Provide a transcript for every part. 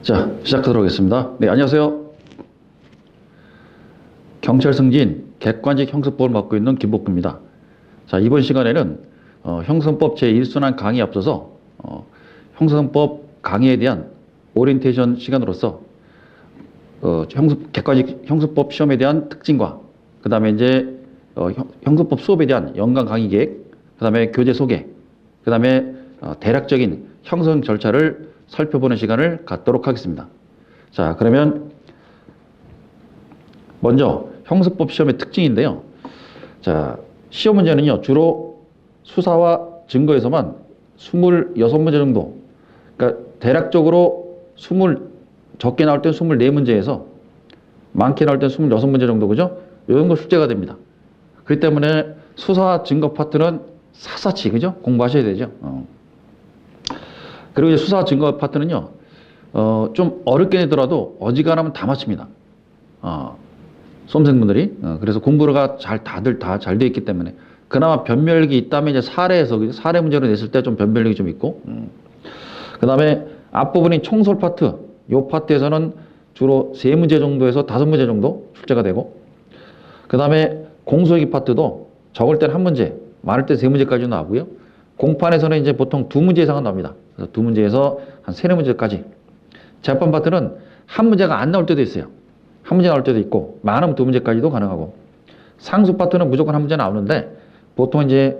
자, 시작하도록 하겠습니다. 네, 안녕하세요. 경찰 승진 객관식 형사법을 맡고 있는 김복구입니다. 자, 이번 시간에는 형사법 제1순환 강의에 앞서서 형사법 강의에 대한 오리엔테이션 시간으로서 객관식 형사법 시험에 대한 특징과 그 다음에 이제 형사법 수업에 대한 연간 강의 계획, 그 다음에 교재 소개, 그 다음에 대략적인 형성 절차를 살펴보는 시간을 갖도록 하겠습니다. 자, 그러면 먼저 형사법 시험의 특징인데요. 자, 시험 문제는요, 주로 수사와 증거에서만 26문제 정도, 그러니까 대략적으로 적게 나올 때는 24문제에서 많게 나올 때는 26문제 정도, 그죠? 이 정도 출제가 됩니다. 그렇기 때문에 수사 증거 파트는 샅샅이, 그죠? 공부하셔야 되죠. 그리고 이제 수사 증거 파트는요, 좀 어렵게 내더라도 어지간하면 다 맞춥니다. 수험생분들이. 그래서 공부가 다들 다 잘 되어 있기 때문에. 그나마 변별력이 있다면 이제 사례 문제로 냈을 때 좀 변별력이 좀 있고. 그 다음에 앞부분인 총설 파트, 요 파트에서는 주로 3문제 정도에서 5문제 정도 출제가 되고. 그 다음에 공소기 파트도 적을 때는 1문제, 많을 때 3문제까지 나오고요. 공판에서는 이제 보통 2문제 이상은 나옵니다. 그래서 2문제에서 한 3, 4문제까지. 재판 파트는 1문제가 안 나올 때도 있어요. 1문제 나올 때도 있고, 많으면 2문제까지도 가능하고. 상수 파트는 무조건 1문제 나오는데, 보통 이제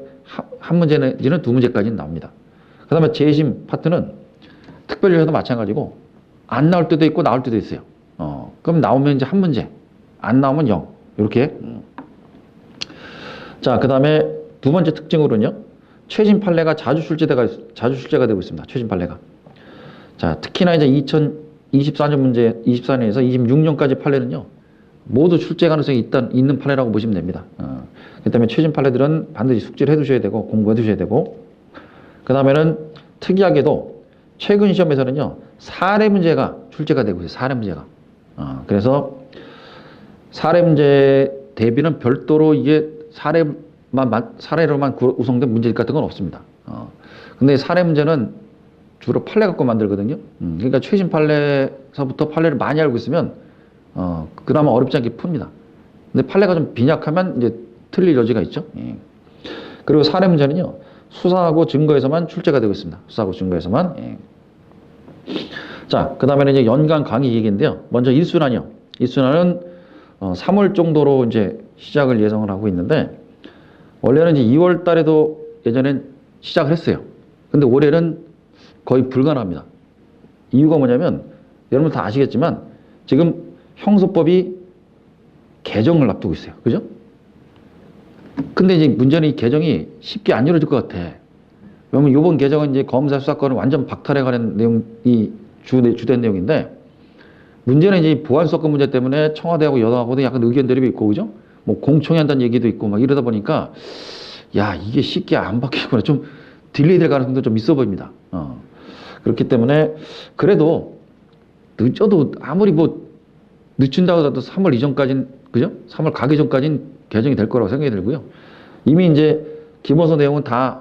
1문제 내지는 2문제까지는 나옵니다. 그 다음에 재심 파트는 특별유형도 마찬가지고, 안 나올 때도 있고, 나올 때도 있어요. 그럼 나오면 이제 1문제, 안 나오면 0. 이렇게. 자, 그 다음에 두 번째 특징으로는요, 최신 판례가 자주 출제가 되고 있습니다. 최신 판례가. 자, 특히나 이제 2024년 24년에서 26년까지 판례는요, 모두 출제 가능성이 있는 판례라고 보시면 됩니다. 그 때문에 최신 판례들은 반드시 숙지를 해두셔야 되고, 공부해 두셔야 되고, 그 다음에는 특이하게도 최근 시험에서는요, 사례 문제가 출제가 되고 있어요. 사례 문제가. 그래서 사례 문제 대비는 별도로 이게 사례로만 구성된 문제 같은 건 없습니다. 근데 사례 문제는 주로 판례 갖고 만들거든요. 그러니까 최신 판례서부터 판례를 많이 알고 있으면, 그나마 어렵지 않게 풉니다. 근데 판례가 좀 빈약하면 이제 틀릴 여지가 있죠. 예. 그리고 사례 문제는요, 수사하고 증거에서만 출제가 되고 있습니다. 수사하고 증거에서만. 예. 자, 그 다음에는 이제 연간 강의 얘기인데요. 먼저 1순환이요. 1순환은 3월 정도로 이제 시작을 예정을 하고 있는데, 원래는 이제 2월 달에도 예전엔 시작을 했어요. 근데 올해는 거의 불가능합니다. 이유가 뭐냐면, 여러분 다 아시겠지만, 지금 형사법이 개정을 앞두고 있어요. 그죠? 근데 이제 문제는 이 개정이 쉽게 안 이루어질 것 같아. 왜냐면 이번 개정은 이제 검사 수사권을 완전 박탈해 가는 내용이 주된 내용인데, 문제는 이제 보안 수사권 문제 때문에 청와대하고 여당하고도 약간 의견 대립이 있고, 그죠? 뭐 공청회 한다는 얘기도 있고 막 이러다 보니까, 야, 이게 쉽게 안 바뀌구나. 좀 딜레이 될 가능성도 좀 있어 보입니다. 그렇기 때문에 그래도 늦어도 아무리 뭐 늦춘다고 해도 3월 이전까지는, 그죠? 3월 가기 전까지는 개정이 될 거라고 생각이 들고요. 이미 이제 기본서 내용은 다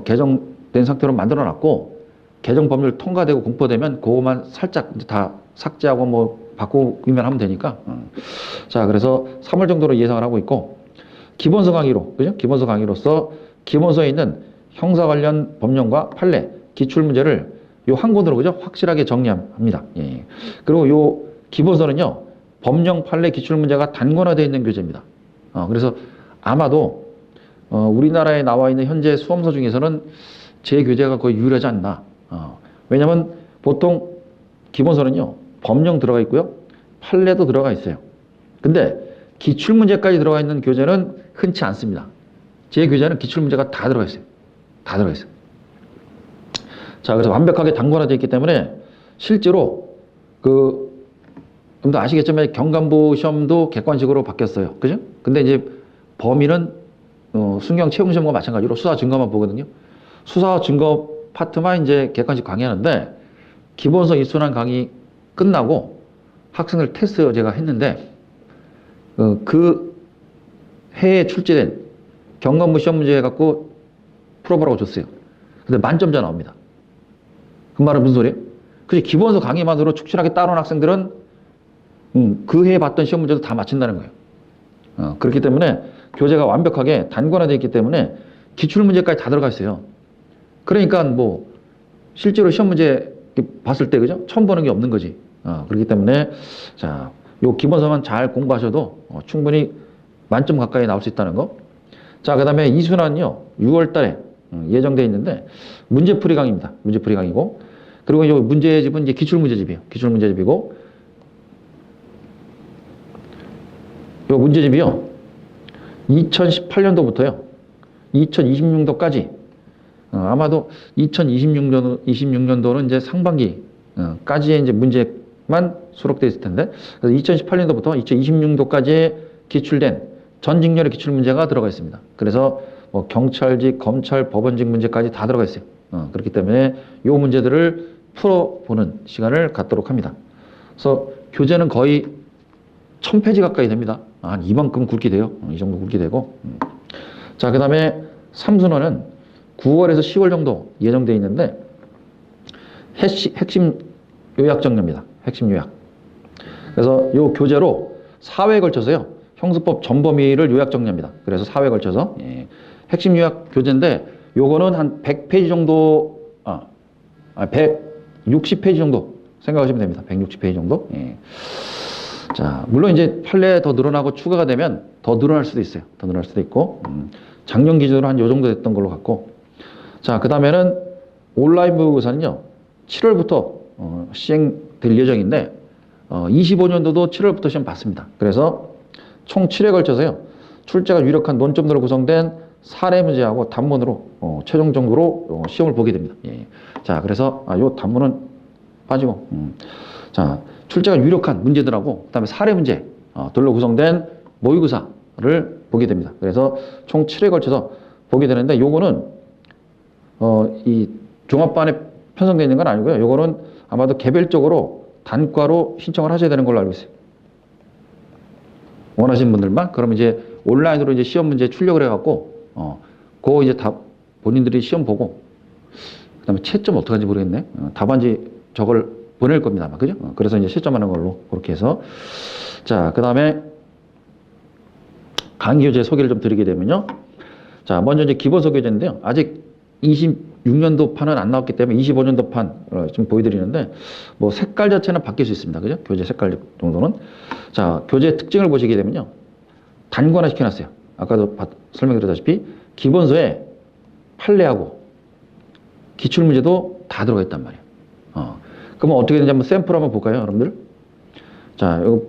개정된 상태로 만들어 놨고, 개정 법률 통과되고 공포되면 그거만 살짝 이제 다 삭제하고 뭐 바꾸기만 하면 되니까. 자, 그래서 3월 정도로 예상을 하고 있고, 기본서 강의로, 그죠? 기본서 강의로서 기본서에 있는 형사 관련 법령과 판례, 기출문제를 요 한 권으로, 그죠? 확실하게 정리합니다. 예. 그리고 요 기본서는요, 법령, 판례, 기출문제가 단권화되어 있는 교재입니다. 그래서 아마도 우리나라에 나와 있는 현재 수험서 중에서는 제 교재가 거의 유일하지 않나. 왜냐면 보통 기본서는요, 법령 들어가 있고요, 판례도 들어가 있어요. 근데 기출문제까지 들어가 있는 교재는 흔치 않습니다. 제 교재는 기출문제가 다 들어가 있어요. 다 들어가 있어요. 자, 그래서 완벽하게 단권화되어 있기 때문에 실제로 여러분도 아시겠지만 경감부 시험도 객관식으로 바뀌었어요. 그죠? 근데 이제 범위는 순경 채용 시험과 마찬가지로 수사 증거만 보거든요. 수사 증거 파트만 이제 객관식 강의하는데, 기본서 1순환 강의 끝나고 학생들 테스트 제가 했는데, 그 해에 출제된 경감부 시험 문제 갖고 풀어보라고 줬어요. 근데 만점자 나옵니다. 그 말은 무슨 소리예요? 그지? 기본서 강의만으로 축출하게 따라온 학생들은 그 해에 봤던 시험 문제도 다 맞춘다는 거예요. 그렇기 때문에 교재가 완벽하게 단권화되어 있기 때문에 기출 문제까지 다 들어가 있어요. 그러니까 뭐 실제로 시험 문제 봤을 때 그죠? 처음 보는 게 없는 거지. 그렇기 때문에 자, 요 기본서만 잘 공부하셔도 충분히 만점 가까이 나올 수 있다는 거. 자, 그다음에 이순환은요 6월 달에 예정돼 있는데 문제풀이 강의입니다. 문제풀이 강의고, 그리고 이 문제집은 이제 기출 문제집이에요. 기출 문제집이고, 이 문제집이요 2018년도부터요 2026년도까지 아마도 2026년도는 이제 상반기까지의 이제 문제만 수록되어 있을 텐데, 그래서 2018년도부터 2026년도까지의 기출된 전직렬의 기출 문제가 들어가 있습니다. 그래서 뭐 경찰직, 검찰, 법원직 문제까지 다 들어가 있어요. 그렇기 때문에 이 문제들을 풀어보는 시간을 갖도록 합니다. 그래서 교재는 거의 1000페이지 가까이 됩니다. 한 이만큼 굵게 돼요. 이 정도 굵게 되고. 자, 그 다음에 삼순원은 9월에서 10월 정도 예정되어 있는데 핵심 요약 정리입니다. 핵심 요약. 그래서 이 교재로 4회에 걸쳐서요 형수법 전범위를 요약 정리합니다. 그래서 4회에 걸쳐서 핵심 요약 교재인데 요거는 한 100페이지 정도 160페이지 정도 생각하시면 됩니다. 160페이지 정도. 자, 물론 이제 판례 더 늘어나고 추가가 되면 더 늘어날 수도 있어요. 더 늘어날 수도 있고, 작년 기준으로 한 요 정도 됐던 걸로 같고. 자, 그 다음에는 온라인 모의고사는요 7월부터 시행될 예정인데 25년도도 7월부터 시험 받습니다. 그래서 총 7회에 걸쳐서요 출제가 유력한 논점들로 구성된 사례 문제하고 단문으로 최종적으로 시험을 보게 됩니다. 자, 그래서 요 단문은 빠지고, 자, 출제가 유력한 문제들하고 그다음에 사례 문제 들로 구성된 모의고사를 보게 됩니다. 그래서 총 7회에 걸쳐서 보게 되는데, 요거는 이 종합반에 편성되어 있는 건 아니고요. 요거는 아마도 개별적으로 단과로 신청을 하셔야 되는 걸로 알고 있어요. 원하시는 분들만. 그럼 이제 온라인으로 이제 시험 문제 출력을 해갖고 그거 이제 다 본인들이 시험 보고, 그다음에 채점 어떻게 하는지 모르겠네. 답안지 저걸 보낼 겁니다, 아마. 그죠? 그래서 이제 채점하는 걸로 그렇게 해서. 자, 그 다음에 강의 교재 소개를 좀 드리게 되면요. 자, 먼저 이제 기본서 교재인데요. 아직 26년도 판은 안 나왔기 때문에 25년도 판 좀 보여드리는데, 뭐 색깔 자체는 바뀔 수 있습니다. 그죠? 교재 색깔 정도는. 자, 교재 특징을 보시게 되면요. 단권화 시켜놨어요. 아까도 설명드렸다시피 기본서에 판례하고 기출문제도 다 들어가 있단 말이에요. 그러면 어떻게 되는지 한번 샘플 한번 볼까요, 여러분들? 자, 이거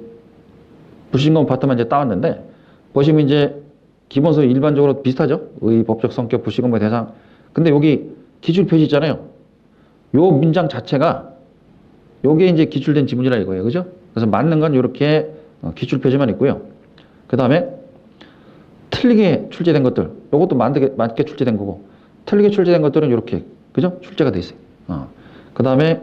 부신검 파트만 이제 따왔는데, 보시면 이제 기본서 일반적으로 비슷하죠? 의, 법적 성격, 부신검의 대상. 근데 여기 기출 표시 있잖아요. 요 문장 자체가 요게 이제 기출된 지문이라 이거예요. 그죠? 그래서 맞는 건 이렇게 기출 표시만 있고요. 그 다음에 틀리게 출제된 것들, 요것도 맞게 출제된 거고, 틀리게 출제된 것들은 이렇게, 그죠? 출제가 돼 있어요. 그 다음에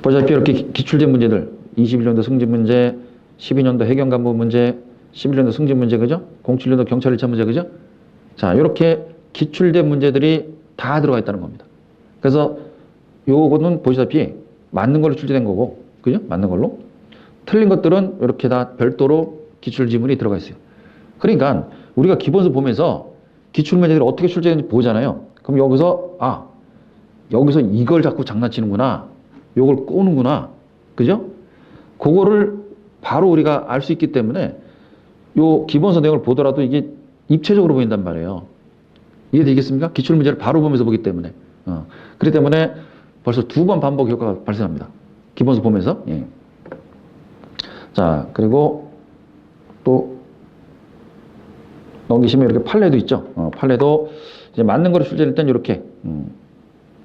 보시다시피 이렇게 기출된 문제들, 21년도 승진 문제, 12년도 해경간부 문제, 11년도 승진 문제, 그죠? 07년도 경찰 1차 문제, 그죠? 자, 이렇게 기출된 문제들이 다 들어가 있다는 겁니다. 그래서 요거는 보시다시피 맞는 걸로 출제된 거고, 그죠? 맞는 걸로. 틀린 것들은 이렇게 다 별도로 기출 지문이 들어가 있어요. 그러니까 우리가 기본서 보면서 기출 문제들이 어떻게 출제되는지 보잖아요. 그럼 여기서 이걸 자꾸 장난치는구나. 요걸 꼬는구나. 그죠? 그거를 바로 우리가 알 수 있기 때문에 요 기본서 내용을 보더라도 이게 입체적으로 보인단 말이에요. 이해되겠습니까? 기출 문제를 바로 보면서 보기 때문에. 그렇기 때문에 벌써 2번 반복 효과가 발생합니다. 기본서 보면서. 예. 자, 그리고 또 넘기시면 이렇게 판례도 있죠. 판례도 이제 맞는 거로 출제될 땐 이렇게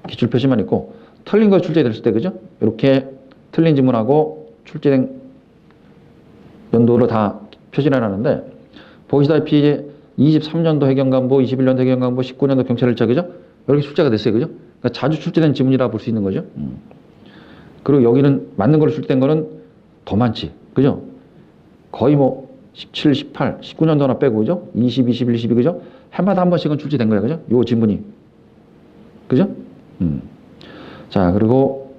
기출 표시만 있고, 틀린 거 출제됐을 때, 그죠? 이렇게 틀린 지문하고 출제된 연도를 다 표시를 해놨는데, 보시다시피 23년도 해경간부, 21년도 해경간부, 19년도 경찰 1차, 그죠? 이렇게 출제가 됐어요, 그죠? 그러니까 자주 출제된 지문이라 볼 수 있는 거죠. 그리고 여기는 맞는 걸로 출제된 거는 더 많지, 그죠? 거의 뭐 17, 18, 19년도 하나 빼고, 그죠? 20, 21, 22, 그죠? 해마다 한 번씩은 출제된 거예요, 그죠? 요 지문이. 그죠? 자, 그리고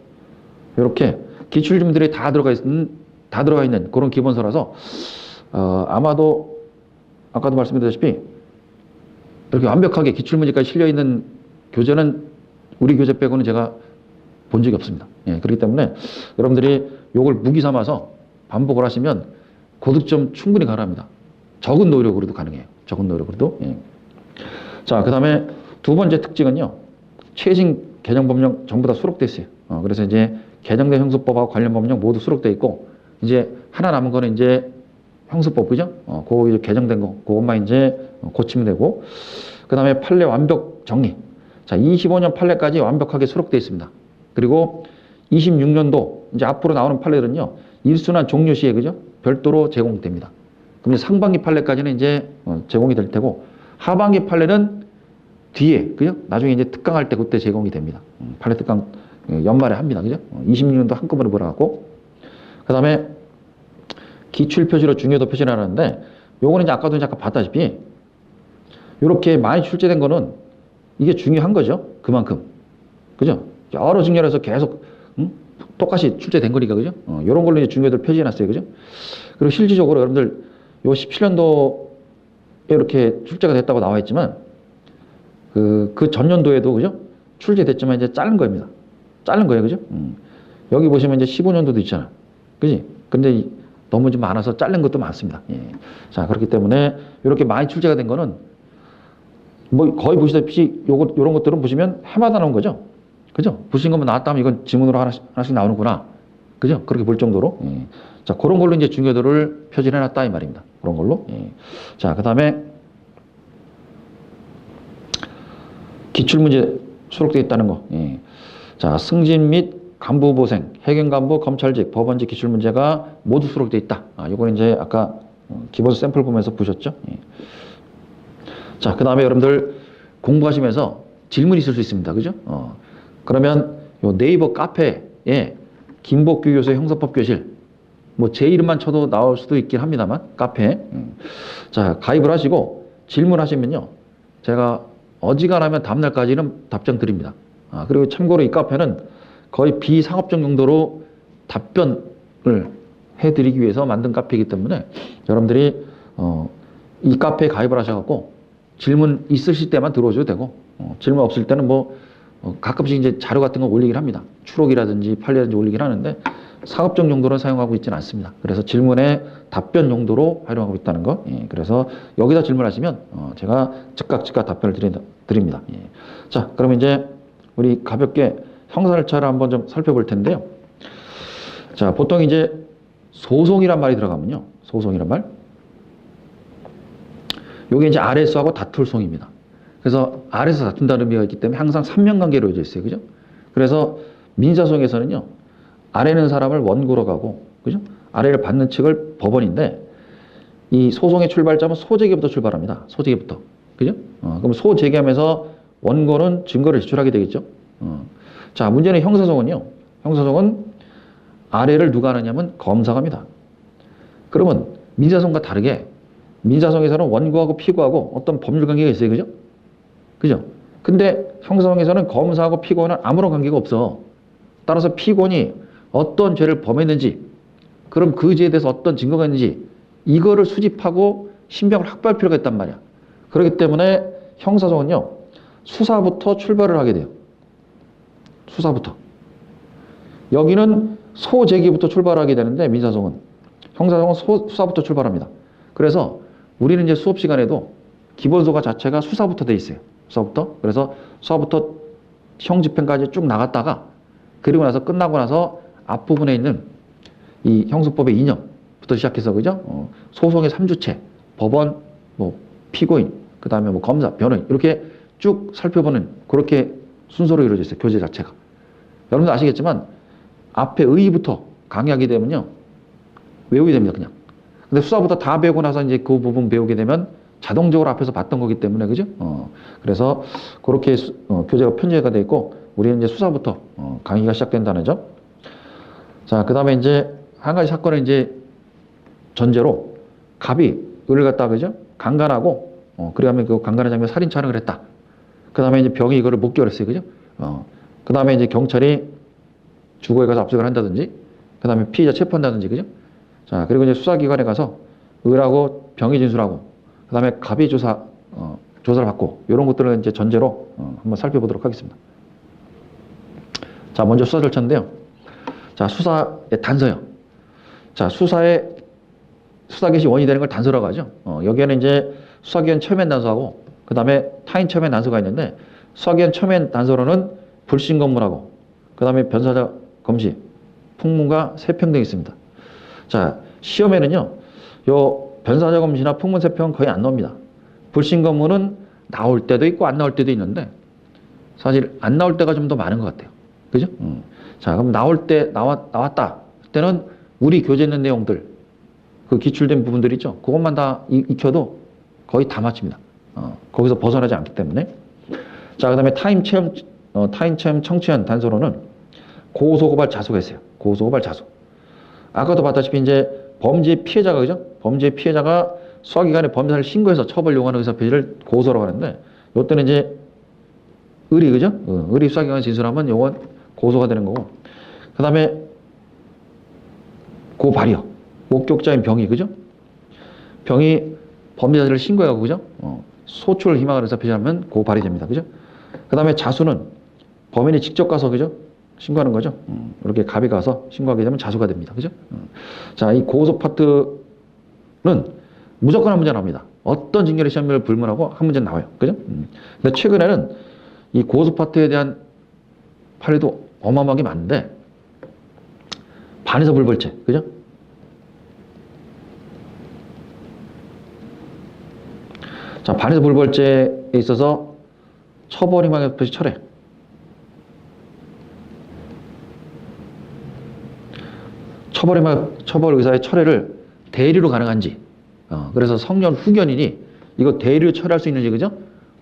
이렇게 기출 질문들이 다 들어가 있는 그런 기본서라서 아마도 아까도 말씀드렸다시피 이렇게 완벽하게 기출 문제까지 실려 있는 교재는 우리 교재 빼고는 제가 본 적이 없습니다. 예, 그렇기 때문에 여러분들이 이걸 무기 삼아서 반복을 하시면 고득점 충분히 가능합니다. 적은 노력으로도 가능해요. 적은 노력으로도. 예. 자, 그 다음에 두 번째 특징은요. 최신 개정 법령 전부 다 수록돼 있어요. 그래서 이제 개정된 형수법하고 관련 법령 모두 수록돼 있고 이제 하나 남은 거는 이제 형수법, 그죠? 그거 이제 개정된 거, 그것만 이제 고치면 되고 그 다음에 판례 완벽 정리. 자, 25년 판례까지 완벽하게 수록돼 있습니다. 그리고 26년도 이제 앞으로 나오는 판례들은요. 일순환 종료 시에, 그죠? 별도로 제공됩니다. 그럼 이제 상반기 판례까지는 이제 제공이 될 테고 하반기 판례는 뒤에, 그죠? 나중에 이제 특강할 때 그때 제공이 됩니다. 판례 특강 연말에 합니다. 그죠? 26년도 한꺼번에 몰아갖고. 그 다음에 기출 표시로 중요도 표시를 하는데 요거는 이제 아까도 잠깐 봤다시피 이렇게 많이 출제된 거는 이게 중요한 거죠. 그만큼. 그죠? 여러 직렬에서 계속 똑같이 출제된 거니까, 그죠? 요런 걸로 이제 중요도를 표시해 놨어요. 그죠? 그리고 실질적으로 여러분들 요 17년도에 이렇게 출제가 됐다고 나와 있지만 그 전년도에도, 그죠? 출제됐지만 이제 자른 겁니다. 자른 거예요. 그죠? 여기 보시면 이제 15년도도 있잖아. 그지? 근데 너무 좀 많아서 자른 것도 많습니다. 예. 자, 그렇기 때문에 이렇게 많이 출제가 된 거는 뭐 거의 보시다시피 요런 것들은 보시면 해마다 나온 거죠. 그죠? 보신 것만 나왔다 하면 이건 지문으로 하나씩 나오는구나. 그죠? 그렇게 볼 정도로. 예. 자, 그런 걸로 이제 중요도를 표시를 해놨다 이 말입니다. 그런 걸로. 예. 자, 그 다음에 기출문제 수록되어 있다는 거. 예. 자, 승진 및 간부보생, 해경간부, 검찰직, 법원직 기출문제가 모두 수록되어 있다. 이건 이제 아까 기본서 샘플 보면서 보셨죠? 예. 자, 그 다음에 여러분들 공부하시면서 질문이 있을 수 있습니다. 그죠? 그러면 요 네이버 카페에 김복규 교수의 형사법 교실, 뭐 제 이름만 쳐도 나올 수도 있긴 합니다만, 카페에. 자, 가입을 하시고 질문하시면요. 제가 어지간하면 다음날까지는 답장 드립니다. 그리고 참고로 이 카페는 거의 비상업적 용도로 답변을 해드리기 위해서 만든 카페이기 때문에 여러분들이 이 카페에 가입을 하셔갖고 질문 있으실 때만 들어오셔도 되고 질문 없을 때는 뭐 가끔씩 이제 자료 같은 거 올리긴 합니다. 추록이라든지 판례라든지 올리긴 하는데 상업적 용도로 사용하고 있지는 않습니다. 그래서 질문에 답변 용도로 활용하고 있다는 거. 예, 그래서 여기다 질문하시면 제가 즉각 답변을 드립니다. 예. 자, 그럼 이제 우리 가볍게 형사절차를 한번 좀 살펴볼 텐데요. 자, 보통 이제 소송이란 말이 들어가면요. 소송이란 말. 요게 이제 RS하고 다툴 소송입니다. 그래서 R에서 다툰다는 의미가 있기 때문에 항상 삼면관계로 이어져 있어요. 그죠? 그래서 민사소송에서는요. 아래는 사람을 원고로 가고, 그죠? 아래를 받는 측을 법원인데, 이 소송의 출발점은 소재기부터 출발합니다. 소재기부터. 그죠? 그럼 소재기하면서 원고는 증거를 제출하게 되겠죠? 자, 문제는 형사소송은요. 형사소송은 아래를 누가 하느냐면 검사가 합니다. 그러면 민사소송과 다르게 민사소송에서는 원고하고 피고하고 어떤 법률 관계가 있어요. 그죠? 그죠? 근데 형사소송에서는 검사하고 피고는 아무런 관계가 없어. 따라서 피고인이 어떤 죄를 범했는지, 그럼 그 죄에 대해서 어떤 증거가 있는지 이거를 수집하고 신병을 확보할 필요가 있단 말이야. 그렇기 때문에 형사소송은요. 수사부터 출발을 하게 돼요. 수사부터. 여기는 소재기부터 출발하게 되는데 민사소송은. 형사소송은 수사부터 출발합니다. 그래서 우리는 이제 수업 시간에도 기본소가 자체가 수사부터 돼 있어요. 수사부터. 그래서 수사부터 형집행까지 쭉 나갔다가 그리고 나서 끝나고 나서 앞부분에 있는 이 형수법의 이념부터 시작해서, 그죠? 소송의 3주체, 법원, 뭐 피고인, 그 다음에 뭐 검사, 변호인 이렇게 쭉 살펴보는 그렇게 순서로 이루어져 있어요. 교재 자체가. 여러분들 아시겠지만 앞에 의의부터 강의하게 되면요. 외우게 됩니다. 그냥. 근데 수사부터 다 배우고 나서 이제 그 부분 배우게 되면 자동적으로 앞에서 봤던 거기 때문에, 그죠? 그래서 그렇게 교재가 편제가 되어 있고 우리는 이제 수사부터 강의가 시작된다는 점. 자, 그 다음에 이제 한 가지 사건을 이제 전제로 갑이 을을 갖다, 그죠? 강간하고 그래가면 그 강간한 장면 살인 촬영을 했다. 그 다음에 이제 병이 이거를 목격을 했어요. 그죠? 그 다음에 이제 경찰이 주거에 가서 압수를 한다든지, 그 다음에 피의자 체포한다든지, 그죠? 자, 그리고 이제 수사기관에 가서 을하고 병의 진술하고, 그 다음에 갑의 조사를 받고, 이런 것들을 이제 전제로 한번 살펴보도록 하겠습니다. 자, 먼저 수사 절차인데요. 자, 수사의 단서요. 자, 수사 개시 원인이 되는 걸 단서라고 하죠. 여기에는 이제 수사기관 첨예한 단서하고, 그 다음에 타인 첨예한 단서가 있는데, 수사기관 첨예한 단서로는 불신 검문하고, 그 다음에 변사자 검시, 풍문과 세평 등이 있습니다. 자, 시험에는요, 요 변사자 검시나 풍문 세평은 거의 안 나옵니다. 불신 검문은 나올 때도 있고 안 나올 때도 있는데, 사실 안 나올 때가 좀 더 많은 것 같아요. 그죠? 자, 그럼 나왔다. 그때는 우리 교재에 있는 내용들, 그 기출된 부분들 있죠? 그것만 다 익혀도 거의 다 맞춥니다. 거기서 벗어나지 않기 때문에. 자, 그 다음에 타인 체험 청취한 단서로는 고소고발 자소가 있어요. 고소고발 자소. 아까도 봤다시피 이제 범죄 피해자가, 그죠? 범죄 피해자가 수사기관에 범죄를 신고해서 처벌 요구하는 의사표시를 고소라고 하는데, 요때는 이제 의리, 그죠? 의리 수사기관에 진술하면 요건 고소가 되는 거고, 그 다음에 고발이요. 목격자인 병이, 그죠? 병이 범죄자를 신고하고, 그죠? 소출을 희망하는 의사표시하면 고발이 됩니다. 그죠? 그 다음에 자수는 범인이 직접 가서, 그죠? 신고하는 거죠. 이렇게 갑이 가서 신고하게 되면 자수가 됩니다. 그죠? 자, 이 고소 파트는 무조건 한 문제 나옵니다. 어떤 징계의 시험을 불문하고 한 문제 나와요. 그죠? 근데 최근에는 이 고소 파트에 대한 판례도 어마어마하게 많은데, 반에서 불벌죄. 그죠? 자, 반에서 불벌죄에 있어서 처벌 희망의 표시 철회. 처벌 의사의 철회를 대리로 가능한지, 그래서 성년 후견인이 이거 대리로 철회할 수 있는지, 그죠?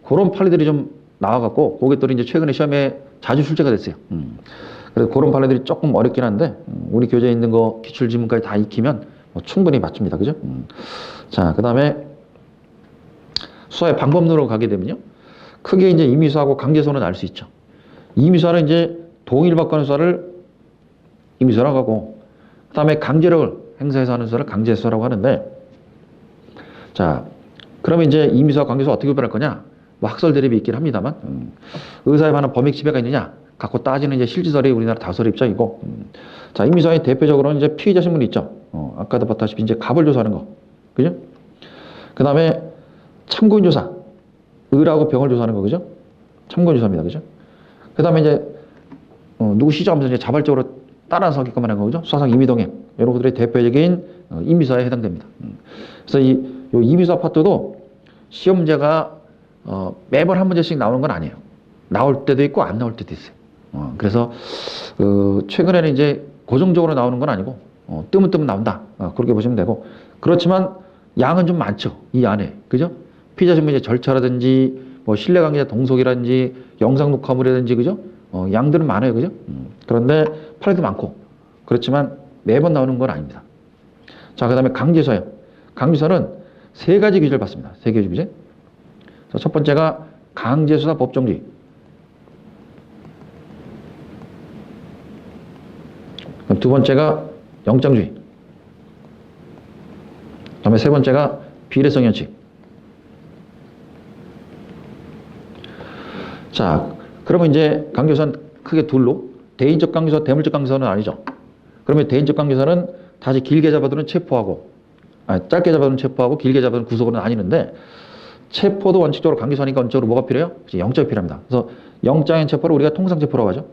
그런 판례들이 좀 나와갖고, 그것들이 이제 최근에 시험에 자주 출제가 됐어요. 그래서 그런 판례들이 조금 어렵긴 한데, 우리 교재에 있는 거 기출 지문까지 다 익히면 뭐 충분히 맞춥니다. 그죠? 자, 그 다음에 수사의 방법론으로 가게 되면요. 크게 이제 임의수사하고 강제수사는 알 수 있죠. 임의수사는 이제 동의를 받고 하는 수사를 임의수사라고 하고, 그 다음에 강제력을 행사해서 하는 수사를 강제수사라고 하는데, 자, 그러면 이제 임의수사와 강제수사 어떻게 구별할 거냐? 뭐 학설 대립이 있긴 합니다만, 의사에 관한 범익 지배가 있느냐? 갖고 따지는 이제 실질설이 우리나라 다설의 입장이고, 자, 임의수사의 대표적으로는 이제 피의자 신문이 있죠. 아까도 봤다시피 이제 갑을 조사하는 거. 그죠? 그 다음에 참고인 조사. 을하고 병을 조사하는 거. 그죠? 참고인 조사입니다. 그죠? 그 다음에 이제, 누구 시조하면서 이제 자발적으로 따라서 하게끔 하는 거죠. 수사상 임의동행. 이런 것들이 대표적인 임의수사에 해당됩니다. 그래서 요 임의수사 파트도 시험 문제가 매번 한 문제씩 나오는 건 아니에요. 나올 때도 있고 안 나올 때도 있어요. 그래서 최근에는 이제 고정적으로 나오는 건 아니고 뜨문뜨문 나온다. 그렇게 보시면 되고, 그렇지만 양은 좀 많죠. 이 안에. 그죠? 피의자 신문의 절차라든지 뭐 신뢰관계자 동석이라든지 영상 녹화물이라든지, 그죠? 양들은 많아요. 그죠? 그런데 판례도 많고, 그렇지만 매번 나오는 건 아닙니다. 자, 그 다음에 강제수사요. 강제수사는 세 가지 규제를 받습니다. 세 가지 규제. 자, 첫 번째가 강제수사 법정주의. 두 번째가 영장주의. 그 다음에 세 번째가 비례성 현칙. 자, 그러면 이제 강제수사는 크게 둘로, 대인적 강제수사, 대물적 강제수사는 아니죠. 그러면 대인적 강제수사는 다시 길게 잡아두는 체포하고, 짧게 잡아두는 체포하고 길게 잡아두는 구속으로 나뉘는데, 체포도 원칙적으로 강제수사니까 원칙적으로 뭐가 필요해요? 영장이 필요합니다. 그래서 영장인 체포를 우리가 통상체포라고 하죠.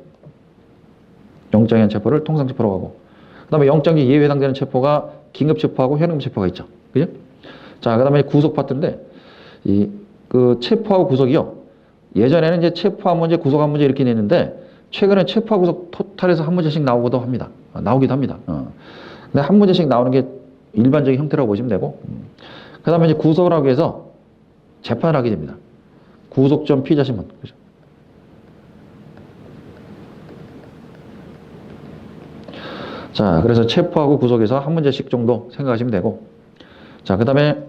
영장인 체포를 통상체포라고 하고, 그 다음에 영장이 예외에 해당되는 체포가 긴급체포하고 현행체포가 있죠. 그죠? 자, 그 다음에 구속 파트인데, 그 체포하고 구속이요. 예전에는 이제 체포한 문제, 구속한 문제 이렇게 냈는데, 최근에 체포하고 구속 토탈에서 한 문제씩 나오기도 합니다. 근데 한 문제씩 나오는 게 일반적인 형태라고 보시면 되고, 그 다음에 이제 구속을 하기 위해서 재판을 하게 됩니다. 구속전 피의자 신문. 그죠? 자, 그래서 체포하고 구속에서 한 문제씩 정도 생각하시면 되고, 자, 그 다음에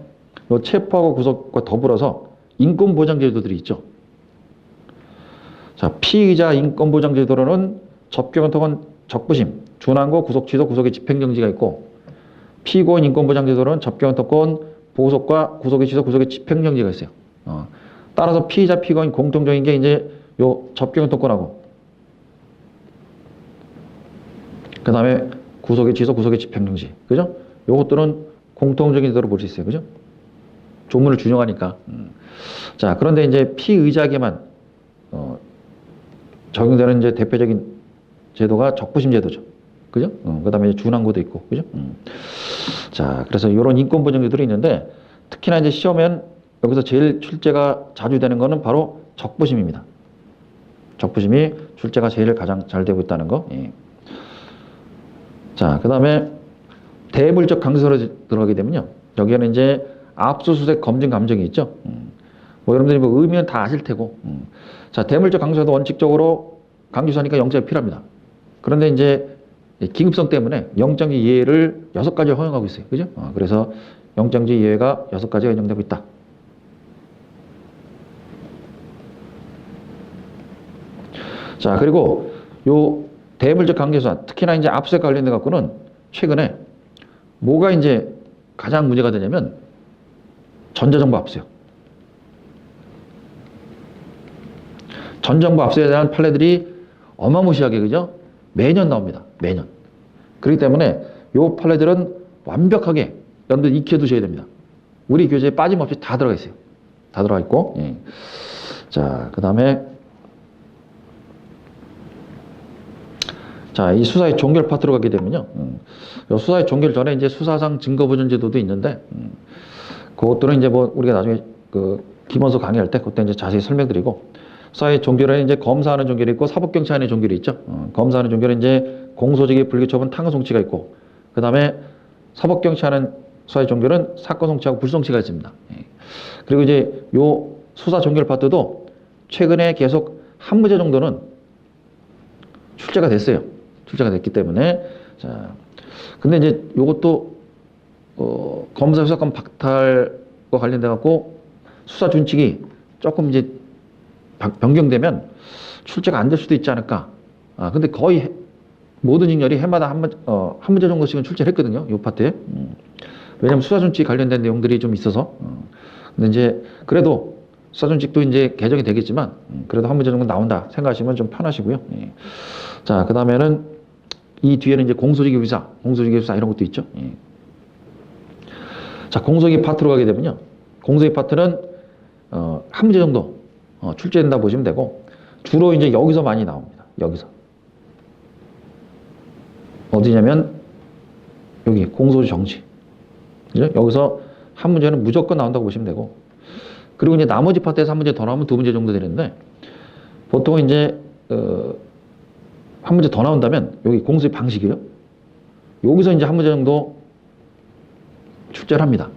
체포하고 구속과 더불어서 인권보장 제도들이 있죠. 자, 피의자 인권보장제도로는 접견 토건 적부심, 준항고, 구속, 취소, 구속의 집행정지가 있고, 피고인 인권보장제도로는 접견 토건 보석과 구속의 취소, 구속의 집행정지가 있어요. 따라서 피의자, 피고인 공통적인 게 이제 요 접견 토건하고, 그 다음에 구속의 취소, 구속의 집행정지. 그죠? 요것들은 공통적인 제도로 볼 수 있어요. 그죠? 조문을 준용하니까. 자, 그런데 이제 피의자에게만, 적용되는 이제 대표적인 제도가 적부심 제도죠. 그죠? 그 다음에 준항고도 있고. 그죠? 자, 그래서 이런 인권보장제도들이 있는데, 특히나 이제 시험엔 여기서 제일 출제가 자주 되는 거는 바로 적부심입니다. 적부심이 출제가 제일 가장 잘 되고 있다는 거. 예. 자, 그 다음에 대물적 강제로 들어가게 되면요. 여기에는 이제 압수수색 검증 감정이 있죠. 뭐 여러분들이 뭐 의미는 다 아실 테고. 자, 대물적 강제도 원칙적으로 강제수사니까 영장이 필요합니다. 그런데 이제 긴급성 때문에 영장지 이해를 6가지 허용하고 있어요. 그죠? 그래서 영장지 이해가 6가지가 인정되고 있다. 자, 그리고 요 대물적 강제수사, 특히나 이제 압수수색 관련돼 갖고는 최근에 뭐가 이제 가장 문제가 되냐면 전자정보 압수요. 전정보 압수에 대한 판례들이 어마무시하게, 그죠? 매년 나옵니다. 매년. 그렇기 때문에 요 판례들은 완벽하게 여러분들 익혀두셔야 됩니다. 우리 교재에 빠짐없이 다 들어가 있어요. 다 들어가 있고. 예. 자, 그 다음에 자, 이 수사의 종결 파트로 가게 되면요. 요 수사의 종결 전에 이제 수사상 증거보존제도도 있는데, 그것들은 이제 뭐 우리가 나중에 그 기본서 강의할 때 그때 이제 자세히 설명드리고, 수사의 종결에는 이제 검사하는 종결이 있고 사법경찰의 종결이 있죠. 검사하는 종결은 이제 공소직의 불기처분 탕후 송치가 있고, 그 다음에 사법경찰하는 수사의 종결은 사건 송치하고 불송치가 있습니다. 예. 그리고 이제 요 수사 종결 파트도 최근에 계속 한 문제 정도는 출제가 됐어요. 출제가 됐기 때문에. 자, 근데 이제 요것도 검사 수사권 박탈과 관련돼 갖고 수사 준칙이 조금 이제 변경되면 출제가 안 될 수도 있지 않을까. 근데 거의 모든 직렬이 해마다 한 문제 정도씩은 출제를 했거든요. 요 파트에. 왜냐면 수사 준칙 관련된 내용들이 좀 있어서. 근데 이제 그래도 수사 준칙도 이제 개정이 되겠지만 그래도 한 문제 정도 나온다 생각하시면 좀 편하시고요. 예. 자, 그 다음에는 이 뒤에는 이제 공소지기 위사, 공소지기 수사 이런 것도 있죠. 예. 자, 공소기기 파트로 가게 되면요. 공소기기 파트는 한 문제 정도 출제된다 보시면 되고, 주로 이제 여기서 많이 나옵니다. 여기서. 어디냐면 여기 공소지 정지. 그죠? 여기서 한 문제는 무조건 나온다고 보시면 되고, 그리고 이제 나머지 파트에서 한 문제 더 나오면 2문제 정도 되는데, 보통 이제 한 문제 더 나온다면 여기 공소의 방식이요. 여기서 이제 한 문제 정도 출제를 합니다.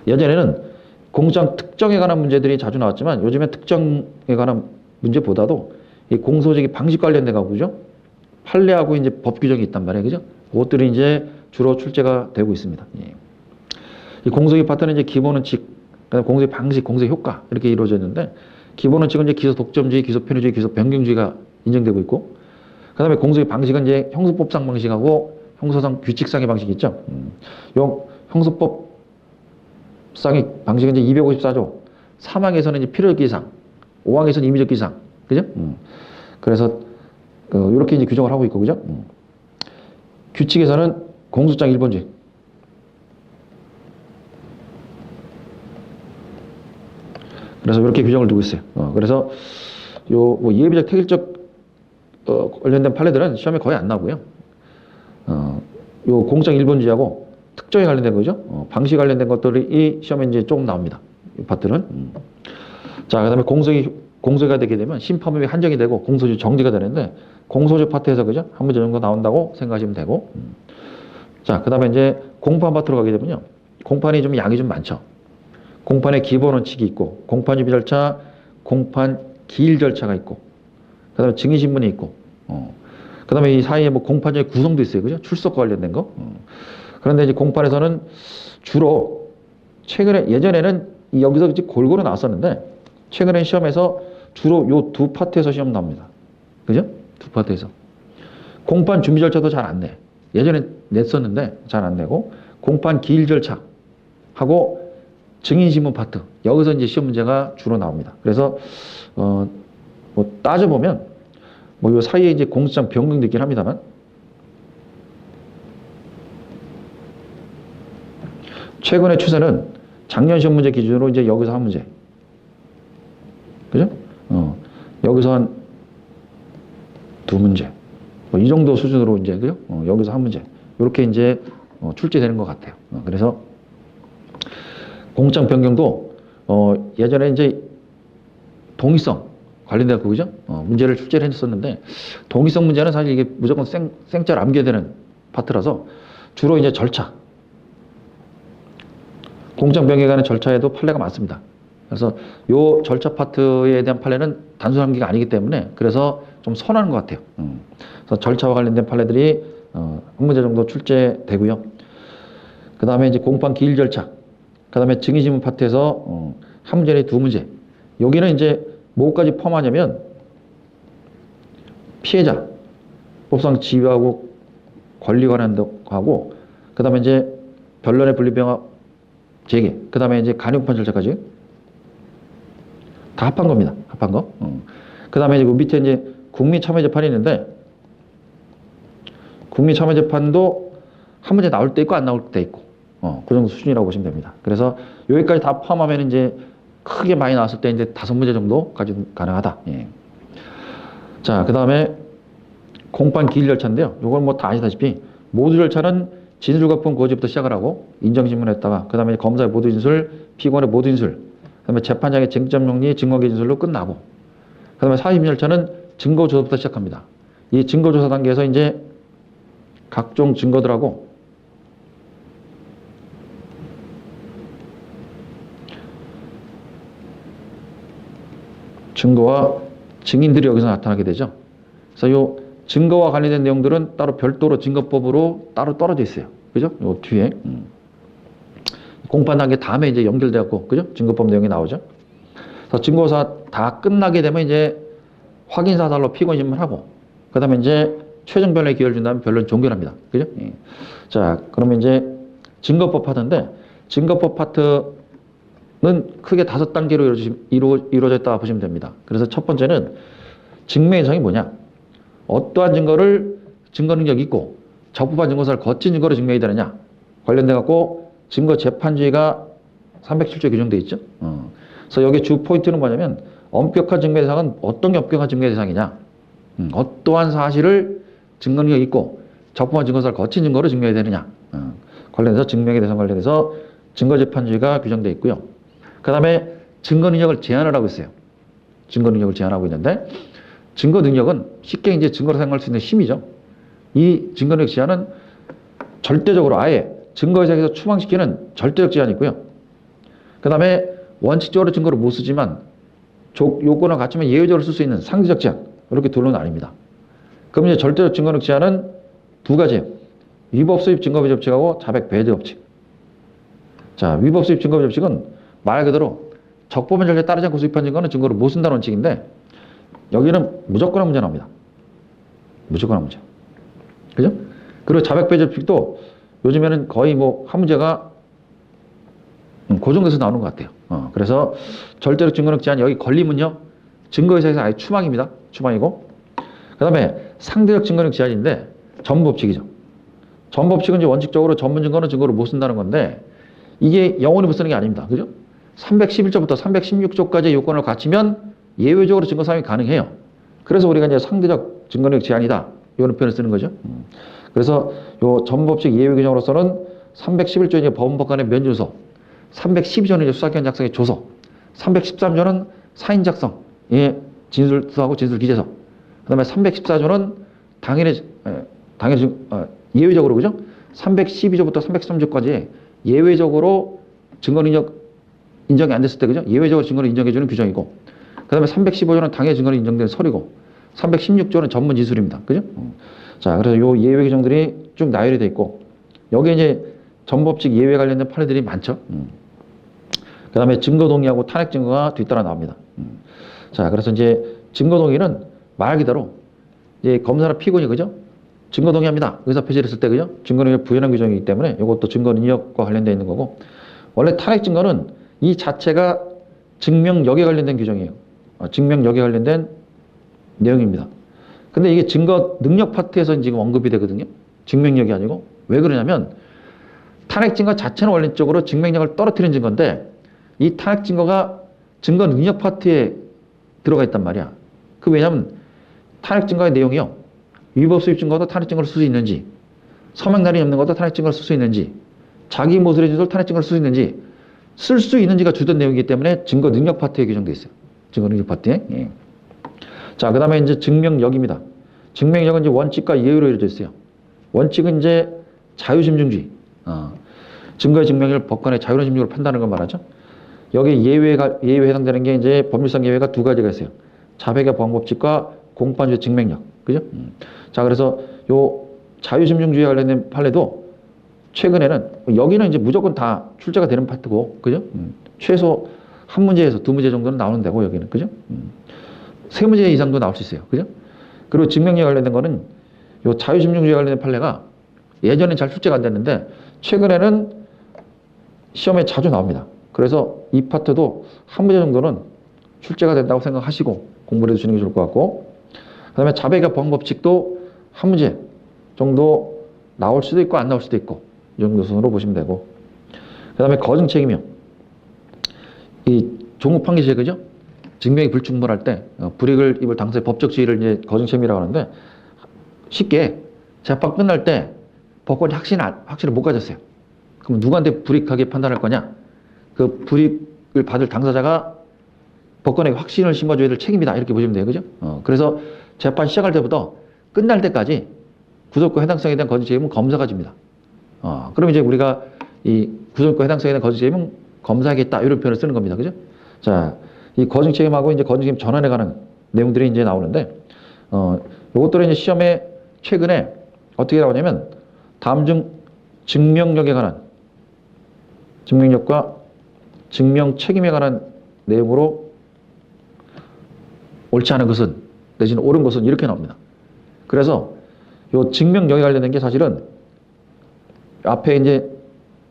예전에는 공소장 특정에 관한 문제들이 자주 나왔지만 요즘에 특정에 관한 문제보다도 이 공소지기 방식 관련돼 가지고죠. 판례하고 이제 법 규정이 있단 말이에요. 그죠? 그것들이 이제 주로 출제가 되고 있습니다. 예. 이 공소기기 파트는 이제 기본 원칙, 공소의 방식, 공소의 효과 이렇게 이루어져 있는데, 기본 원칙은 이제 기소 독점주의, 기소 편의주의, 기소 변경주의가 인정되고 있고, 그 다음에 공소의 방식은 이제 형소법상 방식하고 형소상 규칙상의 방식이 있죠. 요 형소법상의 방식은 이제 254조, 3항에서는 이제 필요적 기상, 5항에서는 임의적 기상, 그죠? 그래서 이렇게 이제 규정을 하고 있고, 그죠? 규칙에서는 공소장 1번지. 그래서 이렇게 규정을 두고 있어요. 그래서 요 뭐 예비적 택일적 관련된 판례들은 시험에 거의 안 나오고요. 요 공소장 1번지하고 특정에 관련된 거죠. 방식 관련된 것들이 이 시험에 이제 조금 나옵니다. 이 파트는. 자, 그다음에 공소가 되게 되면 심판법이 한정이 되고 공소주 정지가 되는데, 공소주 파트에서 그죠? 한 문제 정도 나온다고 생각하시면 되고. 자, 그다음에 이제 공판 파트로 가게 되면요. 공판이 좀 양이 좀 많죠. 공판의 기본 원칙이 있고, 공판 유비 절차, 공판 기일 절차가 있고, 그 다음에 증인신문이 있고, 그 다음에 이 사이에 뭐 공판의 구성도 있어요. 그죠? 출석 관련된 거. 그런데 이제 공판에서는 주로 최근에, 예전에는 여기서 골고루 나왔었는데, 최근에 시험에서 주로 요 두 파트에서 시험 나옵니다. 그죠? 두 파트에서. 공판 준비 절차도 잘 안 내. 예전에 냈었는데 잘 안 내고, 공판 기일 절차 하고 증인신문 파트, 여기서 이제 시험 문제가 주로 나옵니다. 그래서 뭐 따져보면 뭐 요 사이에 이제 공소장 변경도 있긴 합니다만, 최근의 추세는 작년 시험 문제 기준으로 이제 여기서 한 문제, 그죠? 여기서 한 두 문제, 뭐 이 정도 수준으로 이제, 그죠? 여기서 한 문제, 이렇게 이제 출제되는 것 같아요. 그래서 공소장 변경도 예전에 이제 동의성 관련돼서, 그죠? 문제를 출제를 했었는데, 동의성 문제는 사실 이게 무조건 생짜를 암기해야 되는 파트라서 주로 이제 절차, 공소장 변경에 관한 절차에도 판례가 많습니다. 그래서 요 절차 파트에 대한 판례는 단순 암기가 아니기 때문에 그래서 좀 선호하는 것 같아요. 그래서 절차와 관련된 판례들이 한 문제 정도 출제되고요. 그 다음에 이제 공판 기일 절차, 그 다음에 증인신문 파트에서 한 문제 내지 두 문제. 여기는 이제 뭐까지 포함하냐면 피해자, 법상 지위하고 권리 관한하고, 그 다음에 이제 변론의 분리병합 재개, 그 다음에 이제 간이공판 절차까지 다 합한 겁니다. 합한 거. 그 다음에 이제 그 밑에 이제 국민참여재판이 있는데, 국민참여재판도 한 문제 나올 때 있고 안 나올 때 있고, 그 정도 수준이라고 보시면 됩니다. 그래서 여기까지 다 포함하면 이제 크게 많이 나왔을 때 이제 5문제 정도까지 가능하다. 예. 자, 그 다음에 공판 기일 절차인데요. 이건 뭐 다 아시다시피 모두 절차는 진술거품 고지부터 시작을 하고, 인정신문했다가 그 다음에 검사의 모두 진술, 피고인의 모두 진술, 그 다음에 재판장의 쟁점 정리, 증거기 진술로 끝나고, 그 다음에 사심 절차는 증거조사부터 시작합니다. 이 증거조사 단계에서 이제 각종 증거들하고 증거와 증인들이 여기서 나타나게 되죠. 그래서 요 증거와 관련된 내용들은 따로 별도로 증거법으로 따로 떨어져 있어요. 그죠? 요 뒤에. 공판 단계 다음에 이제 연결되었고, 그죠? 증거법 내용이 나오죠. 그래서 증거조사 다 끝나게 되면 이제 확인사살로 피고인 신문하고, 그 다음에 이제 최종 변론에 기회를 준 다음에 변론 종결합니다. 그죠? 예. 자, 그러면 이제 증거법 파트인데, 증거법 파트는 크게 5단계로 이루어져 있다 보시면 됩니다. 그래서 첫 번째는 증명의 성이 뭐냐? 어떠한 증거를 증거 능력이 있고 적법한 증거사를 거친 증거로 증명이 되느냐 관련돼 갖고 증거 재판주의가 307조에 규정되어 있죠. 그래서 여기 주 포인트는 뭐냐면, 엄격한 증명의 대상은 어떤 게 엄격한 증명의 대상이냐? 어떠한 사실을 증거 능력이 있고 적법한 증거사를 거친 증거로 증명이 되느냐? 관련해서 증명의 대상 관련해서 증거 재판주의가 규정되어 있고요. 그 다음에 증거 능력을 제한을 하고 있어요. 증거 능력을 제한하고 있는데, 증거 능력은 쉽게 이제 증거로 사용할 수 있는 힘이죠. 이 증거 능력 제한은 절대적으로 아예 증거의 세계에서 추방시키는 절대적 제한이 있고요. 그 다음에 원칙적으로 증거를 못 쓰지만 요건을 갖추면 예외적으로 쓸 수 있는 상대적 제한, 이렇게 둘로 나뉩니다. 그럼 이제 절대적 증거 능력 제한은 두 가지예요. 위법 수입 증거비 접칙하고 자백 배제 법칙. 자, 위법 수입 증거비 접칙은 말 그대로 적법한 절차에 따르지 않고 수입한 증거는 증거를 못 쓴다는 원칙인데, 여기는 무조건한 문제 나옵니다. 무조건한 문제. 그죠? 그리고 자백 배제 법칙도 요즘에는 거의 뭐 한 문제가 고정돼서 나오는 것 같아요. 그래서 절대적 증거력 제한 여기 걸리면요, 증거의 세계에서 아예 추방입니다. 추방이고, 그 다음에 상대적 증거력 제한인데 전문법칙이죠. 전문법칙은 이제 원칙적으로 전문 증거는 증거를 못 쓴다는 건데, 이게 영원히 못 쓰는 게 아닙니다. 그죠? 311조부터 316조까지의 요건을 갖추면 예외적으로 증거 사용이 가능해요. 그래서 우리가 이제 상대적 증거력 제한이다, 이런 표현을 쓰는 거죠. 그래서 요 전문법칙 예외 규정으로서는 311조는 이제 법원법관의 면준서, 312조는 이제 수사기관 작성의 조서, 313조는 사인 작성의 진술서하고 진술 기재서, 그다음에 314조는 당연히 예외적으로, 그죠? 312조부터 313조까지 예외적으로 증거 능력 인정이 안 됐을 때, 그죠? 예외적으로 증거를 인정해주는 규정이고, 그다음에 315조는 당해 증거로 인정된 서류고, 316조는 전문 진술입니다. 그죠? 자, 그래서 요 예외 규정들이 쭉 나열이 돼 있고, 여기에 이제 전법칙 예외 관련된 판례들이 많죠. 그 다음에 증거 동의하고 탄핵 증거가 뒤따라 나옵니다. 자, 그래서 이제 증거동의는 말 그대로 이제 검사나 피고인이 그죠? 증거동의합니다. 의사 표시를 했을 때 그죠? 증거능력 부연한 규정이기 때문에 이것도 증거능력과 관련되어 있는 거고 원래 탄핵 증거는 이 자체가 증명력에 관련된 규정이에요. 증명력에 관련된 내용입니다. 근데 이게 증거 능력 파트에서 지금 언급이 되거든요. 증명력이 아니고. 왜 그러냐면 탄핵 증거 자체는 원칙적으로 증명력을 떨어뜨리는 증거인데 이 탄핵 증거가 증거 능력 파트에 들어가 있단 말이야. 그 왜냐면 탄핵 증거의 내용이요. 위법 수입 증거도 탄핵 증거를 쓸 수 있는지, 서명 날인이 없는 것도 탄핵 증거를 쓸 수 있는지, 자기 모술의 주소를 탄핵 증거를 쓸 수 있는지, 쓸 수 있는지가 주된 내용이기 때문에 증거 능력 파트에 규정되어 있어요. 증거 능력 파트에. 예. 자, 그 다음에 이제 증명력입니다. 증명력은 이제 원칙과 예외로 이루어져 있어요. 원칙은 이제 자유심증주의. 증거의 증명을 법관의 자유로운 심증으로 판단하는 걸 말하죠. 여기 예외에 해당되는 게 이제 법률상 예외가 두 가지가 있어요. 자백의 보안법칙과 공판주의 증명력. 그죠? 자, 그래서 요 자유심증주의에 관련된 판례도 최근에는 여기는 이제 무조건 다 출제가 되는 파트고, 그죠? 최소 한 문제에서 두 문제 정도는 나오는 데고, 여기는. 그죠? 세 문제 이상도 나올 수 있어요. 그죠? 그리고 증명력에 관련된 거는 요 자유심증주의에 관련된 판례가 예전엔 잘 출제가 안 됐는데 최근에는 시험에 자주 나옵니다. 그래서 이 파트도 한 문제 정도는 출제가 된다고 생각하시고 공부를 해주시는 게 좋을 것 같고 그 다음에 자백의 보안법칙도 한 문제 정도 나올 수도 있고 안 나올 수도 있고 이 정도 순으로 보시면 되고 그 다음에 거증책임이요. 이 종국 판결시에 그죠? 증명이 불충분할 때 불이익을 입을 당사자의 법적 지위를 이제 거증책임이라고 하는데 쉽게 재판 끝날 때 법관이 확신을 못 가졌어요. 그럼 누구한테 불이익하게 판단할 거냐? 그 불이익을 받을 당사자가 법관에게 확신을 심어줘야 될 책임이다. 이렇게 보시면 돼요. 그죠? 그래서 재판 시작할 때부터 끝날 때까지 구속과 해당성에 대한 거짓 책임은 검사가 집니다. 그럼 이제 우리가 이 구속과 해당성에 대한 거짓 책임은 검사하겠다. 이런 표현을 쓰는 겁니다. 그죠? 자, 이 거짓 책임하고 이제 거짓 책임 전환에 관한 내용들이 이제 나오는데, 요것들은 이제 시험에 최근에 어떻게 나오냐면, 다음 중 증명력에 관한, 증명력과 증명 책임에 관한 내용으로 옳지 않은 것은, 내지는 옳은 것은 이렇게 나옵니다. 그래서 요 증명력에 관련된 게 사실은 앞에 이제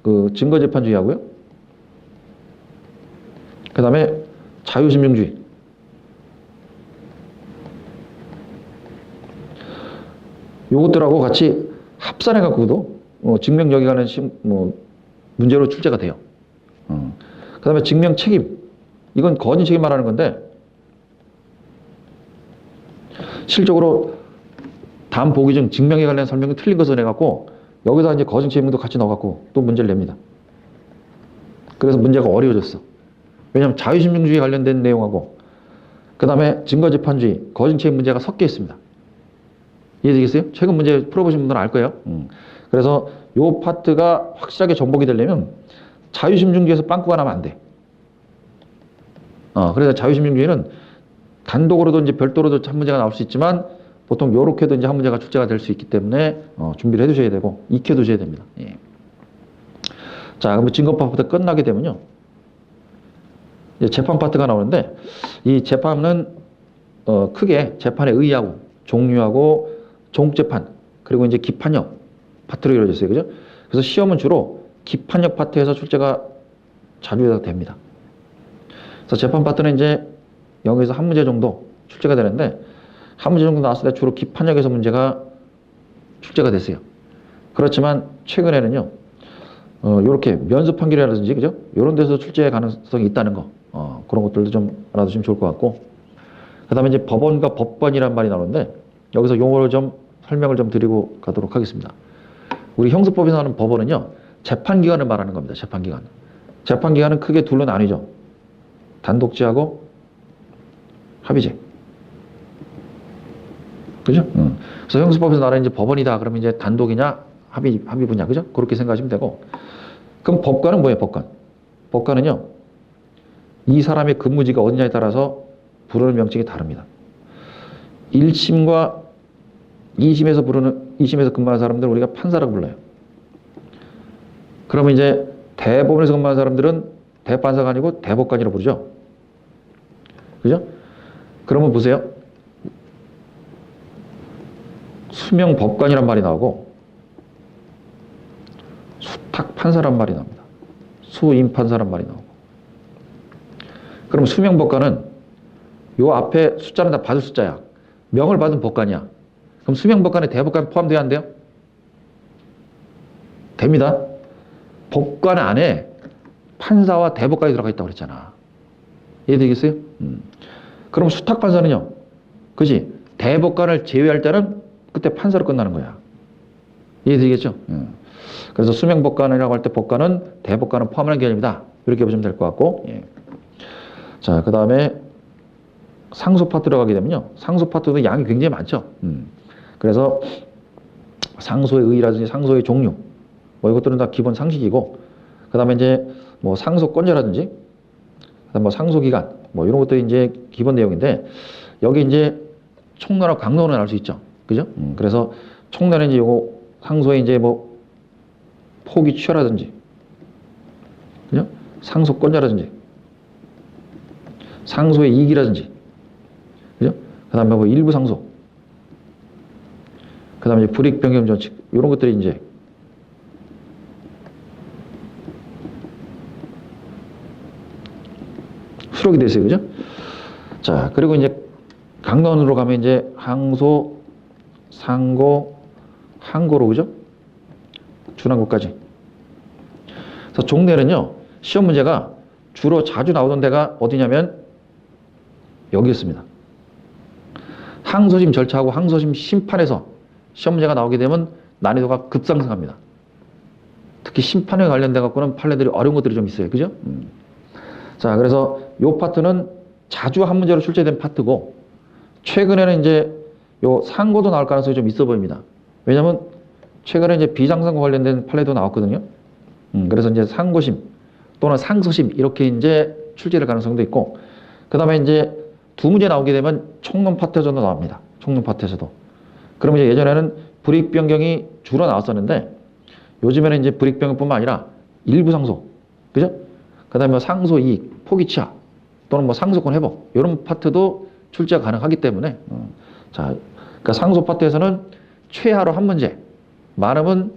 그 증거재판주의하고요. 그 다음에 자유심증주의. 요것들하고 같이 합산해갖고도 증명력에 관한 문제로 출제가 돼요. 그 다음에 증명책임. 이건 거짓 책임 말하는 건데 실적으로 다음 보기 중 증명에 관련 설명이 틀린 것을 해갖고 여기다 이제 거짓 책임도 같이 넣어갖고 또 문제를 냅니다. 그래서 문제가 어려워졌어. 왜냐하면 자유심증주의에 관련된 내용하고 그 다음에 증거재판주의, 거짓 책임 문제가 섞여 있습니다. 이해되겠어요? 최근 문제 풀어보신 분들은 알 거예요. 그래서 요 파트가 확실하게 전복이 되려면 자유심증주의에서 빵꾸가 나면 안 돼. 그래서 자유심증주의는 단독으로도 이제 별도로도 한 문제가 나올 수 있지만 보통 요렇게도 이제 한 문제가 출제가 될 수 있기 때문에 준비를 해 두셔야 되고 익혀 두셔야 됩니다. 예. 자, 그러면 증거 파트가 끝나게 되면요. 이제 재판 파트가 나오는데 이 재판은 크게 재판에 의의하고 종류하고 종국재판 그리고 이제 기판역 파트로 이루어져 있어요. 그죠? 그래서 시험은 주로 기판역 파트에서 출제가 자주 됩니다. 그래서 재판 파트는 이제 여기서 한 문제 정도 출제가 되는데 한 문제 정도 나왔을 때 주로 기판역에서 문제가 출제가 됐어요. 그렇지만 최근에는요, 요렇게 면수 판결이라든지, 그죠? 요런 데서 출제 가능성이 있다는 거, 그런 것들도 좀 알아두시면 좋을 것 같고, 그 다음에 이제 법원과 법관이란 말이 나오는데, 여기서 용어를 좀 설명을 좀 드리고 가도록 하겠습니다. 우리 형사법에서 하는 법원은요, 재판기관을 말하는 겁니다. 재판기관. 재판기관은 크게 둘로 나뉘죠. 단독제하고 합의제. 그죠? 그래서 형사법에서 말하는 이제 법원이다. 그러면 이제 단독이냐, 합의부냐. 그죠? 그렇게 생각하시면 되고. 그럼 법관은 뭐예요, 법관? 법관은요, 이 사람의 근무지가 어디냐에 따라서 부르는 명칭이 다릅니다. 1심과 2심에서 근무하는 사람들은 우리가 판사라고 불러요. 그러면 이제 대법원에서 근무하는 사람들은 대판사가 아니고 대법관이라고 부르죠. 그죠? 그러면 보세요. 수명 법관이란 말이 나오고 수탁 판사란 말이 나옵니다. 수임 판사란 말이 나오고. 그럼 수명 법관은 요 앞에 숫자는 다 받을 숫자야. 명을 받은 법관이야. 그럼 수명 법관에 대법관 포함돼야 안 돼요? 됩니다. 법관 안에 판사와 대법관이 들어가 있다고 그랬잖아. 이해되겠어요? 그럼 수탁 판사는요? 그지? 대법관을 제외할 때는 그때 판사로 끝나는 거야. 이해되겠죠? 그래서 수명 법관이라고 할 때 법관은 대법관은 포함하는 개념이다. 이렇게 보시면 될 것 같고. 예. 자, 그 다음에 상소 파트 들어가게 되면요. 상소 파트도 양이 굉장히 많죠. 그래서 상소의 의의라든지 상소의 종류, 뭐 이것들은 다 기본 상식이고, 그 다음에 이제 뭐 상소권자라든지, 그 다음 뭐 상소기간, 뭐 이런 것들이 이제 기본 내용인데, 여기 이제 총론하고 강론을 나올 수 있죠. 그죠? 그래서 총론은 이제 요거 상소의 이제 뭐 포기 취하라든지, 그죠? 상소권자라든지, 상소의 이익이라든지, 그죠? 그 다음에 뭐 일부 상소, 그 다음에 이제 불이익 변경 정책, 이런 것들이 이제 수록이 되어 있어요. 그죠? 자, 그리고 이제 강론으로 가면 이제 항소, 상고, 항고로, 그죠? 준항고까지. 그래서 종례는요, 시험 문제가 주로 자주 나오던 데가 어디냐면 여기였습니다. 항소심 절차하고 항소심 심판에서 시험 문제가 나오게 되면 난이도가 급상승합니다. 특히 심판에 관련돼 갖고는 판례들이 어려운 것들이 좀 있어요. 그죠? 자, 그래서 요 파트는 자주 한 문제로 출제된 파트고, 최근에는 이제 요 상고도 나올 가능성이 좀 있어 보입니다. 왜냐면 최근에 이제 비상상고 관련된 판례도 나왔거든요. 그래서 이제 상고심 또는 상소심 이렇게 이제 출제될 가능성도 있고, 그 다음에 이제 두 문제 나오게 되면 총론 파트에서도 나옵니다. 총론 파트에서도. 그러면 이제 예전에는 불이익 변경이 주로 나왔었는데, 요즘에는 이제 불이익 변경뿐만 아니라 일부 상소, 그죠? 그 다음에 뭐 상소 이익, 포기 취하, 또는 뭐 상소권 회복, 이런 파트도 출제가 가능하기 때문에, 자, 그러니까 상소 파트에서는 최하로 한 문제, 많으면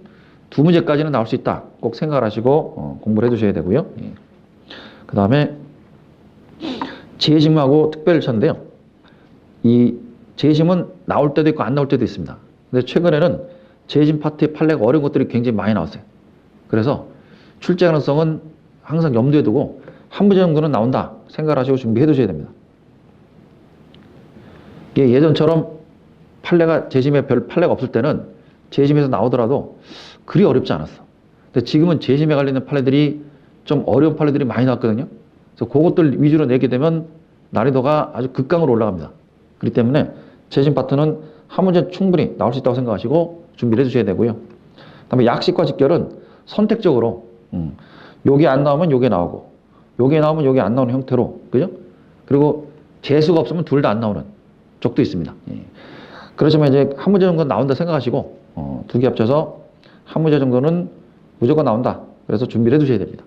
두 문제까지는 나올 수 있다. 꼭 생각을 하시고 공부를 해두셔야 되고요. 예. 그 다음에 재심하고 특별절차인데요. 이 재심은 나올 때도 있고 안 나올 때도 있습니다. 근데 최근에는 재심 파트의 판례가 어려운 것들이 굉장히 많이 나왔어요. 그래서 출제 가능성은 항상 염두에 두고 한 문제 정도는 나온다 생각을 하시고 준비해 두셔야 됩니다. 이게 예전처럼 판례가 재심에 별 판례가 없을 때는 재심에서 나오더라도 그리 어렵지 않았어. 근데 지금은 재심에 관련된 판례들이 좀 어려운 판례들이 많이 나왔거든요. 그래서 그것들 위주로 내게 되면 난이도가 아주 극강으로 올라갑니다. 그렇기 때문에 재심 파트는 한 문제 충분히 나올 수 있다고 생각하시고 준비를 해주셔야 되고요. 그다음에 약식과 직결은 선택적으로 요게 안 나오면 요게 나오고 요게 나오면 요게 안 나오는 형태로, 그죠? 그리고 재수가 없으면 둘 다 안 나오는 적도 있습니다. 예. 그렇지만 이제 한 문제 정도 나온다 생각하시고 두 개 합쳐서 한 문제 정도는 무조건 나온다. 그래서 준비를 해두셔야 됩니다.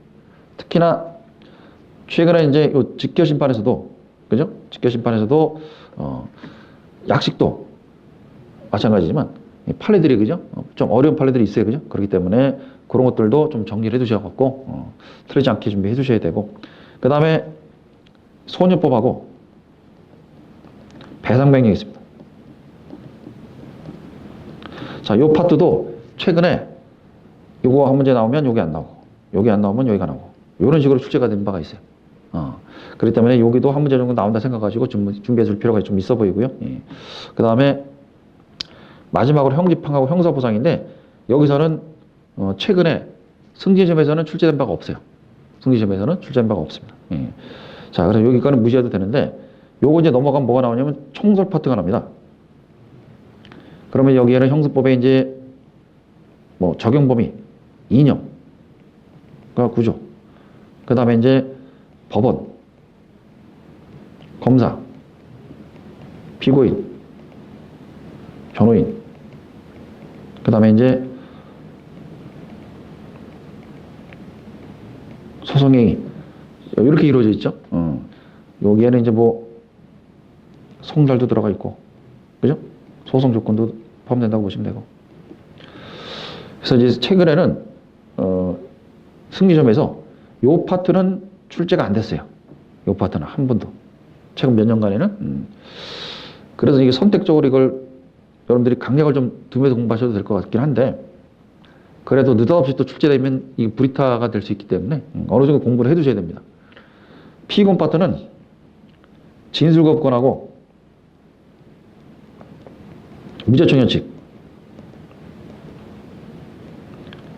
특히나 최근에 이제 요 직결심판에서도, 그죠? 직결심판에서도 약식도 마찬가지지만 판례들이, 그죠? 좀 어려운 판례들이 있어요, 그죠? 그렇기 때문에 그런 것들도 좀 정리를 해두셔갖고 틀리지 않게 준비해 두셔야 되고, 그 다음에 소유법하고 배상명령이 있습니다. 자, 요 파트도 최근에 요거 한 문제 나오면 요게 안 나오고, 요게 안 나오면 여기가 나오고, 요런 식으로 출제가 된 바가 있어요. 그렇기 때문에 여기도 한 문제 정도 나온다 생각하시고 준비해 줄 필요가 좀 있어 보이고요. 예. 그 다음에 마지막으로 형집행하고 형사보상인데, 여기서는 최근에 승진시험에서는 출제된 바가 없어요. 승진시험에서는 출제된 바가 없습니다. 예. 자, 그래서 여기까지는 무시해도 되는데, 요거 이제 넘어가면 뭐가 나오냐면 총설 파트가 납니다. 그러면 여기에는 형사법에 이제 뭐 적용 범위, 이념과 구조, 그 다음에 이제 법원, 검사, 피고인, 변호인, 그 다음에 이제 소송행위, 이렇게 이루어져 있죠. 여기에는 이제 뭐 송달도 들어가 있고, 그죠? 소송 조건도 포함된다고 보시면 되고. 그래서 이제 최근에는 승리점에서 요 파트는 출제가 안 됐어요. 요 파트는 한 번도. 최근 몇 년간에는. 그래서 이게 선택적으로 이걸 여러분들이 강약을 좀 두면서 공부하셔도 될 것 같긴 한데, 그래도 느닷없이 또 출제되면 이게 불이타가 될 수 있기 때문에 어느 정도 공부를 해두셔야 됩니다. 피의권 파트는 진술거부권하고 무죄청년칙.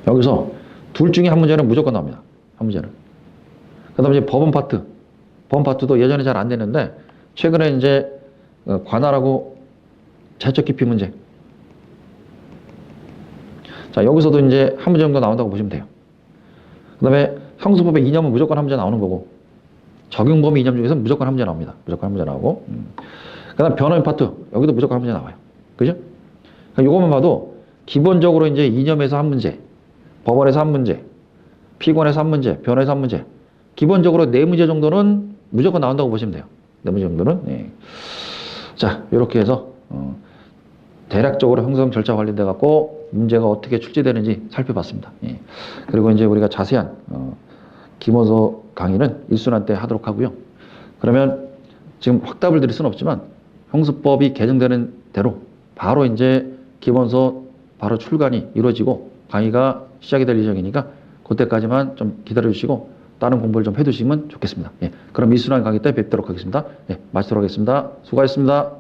여기서 둘 중에 한 문제는 무조건 나옵니다. 한 문제는. 그 다음에 이제 법원 파트. 법원 파트도 예전에 잘 안 됐는데, 최근에 이제 관할하고 자의적 기피 문제. 자, 여기서도 이제 한 문제 정도 나온다고 보시면 돼요. 그 다음에 형사법의 이념은 무조건 한 문제 나오는 거고, 적용범위 이념 중에서 무조건 한 문제 나옵니다. 무조건 한 문제 나오고. 그 다음 변호인 파트. 여기도 무조건 한 문제 나와요. 그죠? 요것만 봐도 기본적으로 이제 이념에서 한 문제, 법원에서 한 문제, 피고인에서 한 문제, 변호에서 한 문제. 기본적으로 네 문제 정도는 무조건 나온다고 보시면 돼요. 네 문제 정도는. 예. 자, 이렇게 해서 대략적으로 형성 절차 관련돼 갖고 문제가 어떻게 출제되는지 살펴봤습니다. 예. 그리고 이제 우리가 자세한 기본서 강의는 일순환 때 하도록 하고요. 그러면 지금 확답을 드릴 수는 없지만 형수법이 개정되는 대로 바로 이제 기본서 바로 출간이 이루어지고 강의가 시작이 될 예정이니까 그때까지만 좀 기다려 주시고 다른 공부를 좀 해두시면 좋겠습니다. 예. 그럼 일순환 강의 때 뵙도록 하겠습니다. 예. 마치도록 하겠습니다. 수고하셨습니다.